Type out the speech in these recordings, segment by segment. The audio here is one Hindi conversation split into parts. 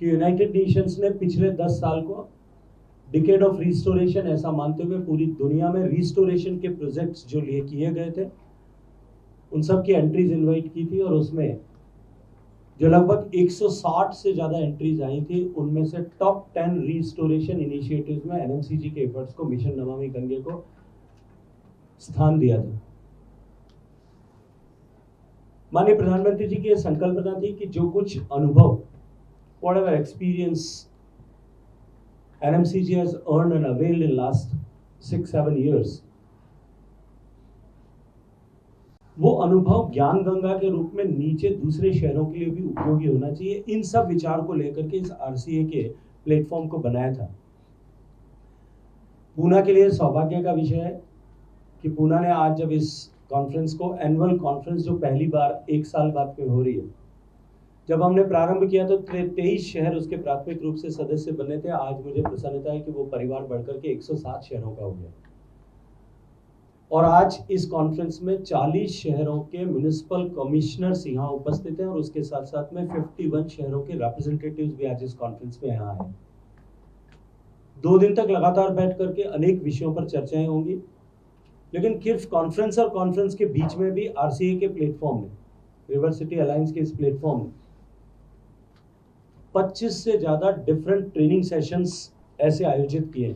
कि यूनाइटेड नेशंस ने पिछले 10 साल को डिकेड ऑफ रिस्टोरेशन ऐसा मानते हुए पूरी दुनिया में रिस्टोरेशन के प्रोजेक्ट्स जो लिए किए गए थे उन सब की एंट्रीज इनवाइट की थी, और उसमें जो लगभग 160 से ज्यादा एंट्रीज आई थी उनमें से टॉप 10 रिस्टोरेशन इनिशिएटिव्स में एनएमसीजी के एफर्ट्स को, मिशन नमामि गंगे को स्थान दिया था। माननीय प्रधानमंत्री जी की यह संकल्पना थी कि जो कुछ अनुभव, whatever experience NMCG has earned and availed in last 6-7 years, वो अनुभव ज्ञान गंगा के रूप में नीचे दूसरे शहरों के लिए भी उपयोगी होना चाहिए। इन सब विचार को लेकर के इस आरसीए के प्लेटफॉर्म को बनाया था। पूना के लिए सौभाग्य का विषय है कि पूना ने आज जब इस कॉन्फ्रेंस को, एनुअल कॉन्फ्रेंस जो पहली बार 1 साल बाद में हो रही है, जब हमने प्रारंभ किया तो 23 शहर उसके प्राथमिक रूप से सदस्य बने थे। आज मुझे प्रसन्नता है कि वो परिवार बढ़कर के 107 शहरों का हो गया, और आज इस कॉन्फ्रेंस में 40 शहरों के म्युनिसिपल कमिश्नर्स यहाँ उपस्थित हैं, और उसके साथ साथ में 51 शहरों के रिप्रेजेंटेटिव्स भी आज इस कॉन्फ्रेंस में यहाँ हैं। 2 दिन तक लगातार बैठ करके अनेक विषयों पर चर्चाएं होंगी, लेकिन सिर्फ कॉन्फ्रेंस और कॉन्फ्रेंस के बीच में भी आरसीए के प्लेटफॉर्म में, रिवर सिटी अलायंस के इस प्लेटफॉर्म में 25 से ज्यादा डिफरेंट ट्रेनिंग सेशंस ऐसे आयोजित किए,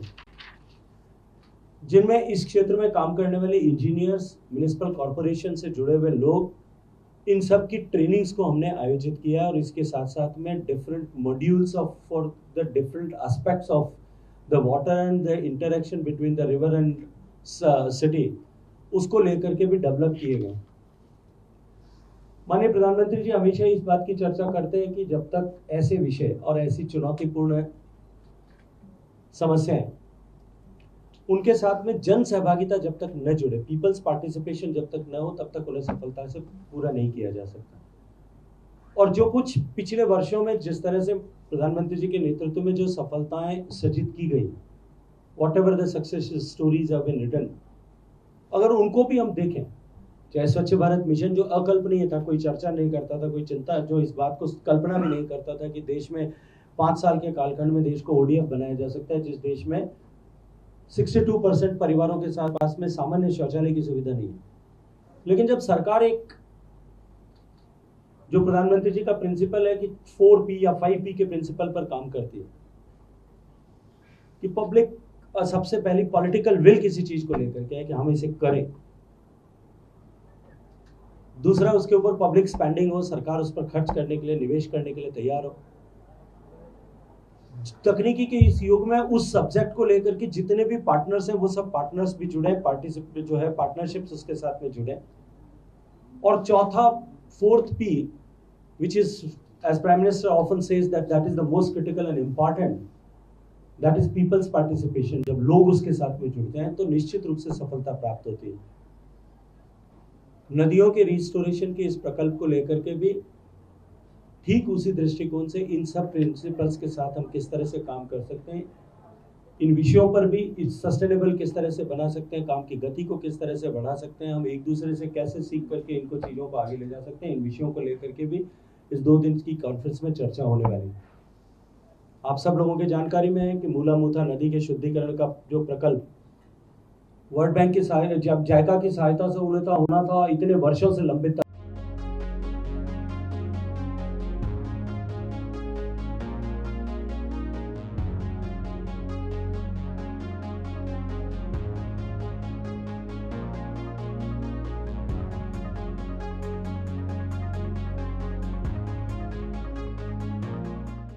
जिनमें इस क्षेत्र में काम करने वाले इंजीनियर्स, म्युनिसिपल कॉर्पोरेशन से जुड़े हुए लोग, इन सब की ट्रेनिंग्स को हमने आयोजित किया। और इसके साथ साथ में different modules of for the different aspects of the water and the interaction between the river and city, उसको लेकर के भी डेवलप किए गए। माननीय प्रधानमंत्री जी हमेशा इस बात की चर्चा करते हैं कि जब तक ऐसे विषय और ऐसी चुनौतीपूर्ण समस्याएं, उनके साथ में जन सहभागिता जब तक न जुड़े, पीपल्स पार्टिसिपेशन जब तक न हो, तब तक उन्हें सफलता से पूरा नहीं किया जा सकता। और जो कुछ पिछले वर्षों में जिस तरह से प्रधानमंत्री जी के नेतृत्व में जो सफलताएं सृजित की गई, whatever the success stories have been written, अगर उनको भी हम देखें, चाहे स्वच्छ भारत मिशन जो अकल्पनीय था, कोई चर्चा नहीं करता था, कोई चिंता, जो इस बात को कल्पना भी नहीं करता था कि देश में 5 साल के कालखंड में देश को ओडीएफ बनाया जा सकता है, जिस देश में 62% परिवारों के साथ पास में सामान्य शौचालय की सुविधा नहीं है। लेकिन जब सरकार एक, जो प्रधानमंत्री जी का प्रिंसिपल है कि 4P या 5P के प्रिंसिपल पर काम करती है, कि पब्लिक सबसे पहले पॉलिटिकल विल किसी चीज को लेकर के है कि हम इसे करें, दूसरा उसके ऊपर पब्लिक स्पेंडिंग हो, सरकार उस पर खर्च करने के लिए, निवेश करने के लिए तैयार हो। तकनीकी के इस युग में उस सब्जेक्ट को लेकर के जितने भी पार्टनर्स हैं, वो सब पार्टनर्स भी जुड़े, पार्टिसिपेट जो है पार्टनरशिप्स उसके साथ में जुड़े। और चौथा, 4th P, which is, as Prime Minister often says, that is the most critical and important, that is people's participation। जब लोग उसके साथ में जुड़ते हैं तो निश्चित रूप से सफलता प्राप्त होती है। नदियों के रिस्टोरेशन के इस प्रकल्प को लेकर के भी ठीक उसी दृष्टिकोण से इन सब प्रिंसिपल्स के साथ हम किस तरह से काम कर सकते हैं, इन विषयों पर भी सस्टेनेबल किस तरह से बना सकते हैं, काम की गति को किस तरह से बढ़ा सकते हैं, हम एक दूसरे से कैसे सीख करके इनको चीज़ों को आगे ले जा सकते हैं, इन विषयों को लेकर के भी इस 2 दिन की कॉन्फ्रेंस में चर्चा होने वाली है। आप सब लोगों की जानकारी में है कि मूला मुथा नदी के शुद्धिकरण का जो प्रकल्प वर्ल्ड बैंक की सहायता, जब जायका की सहायता से होना था, इतने वर्षों से लंबित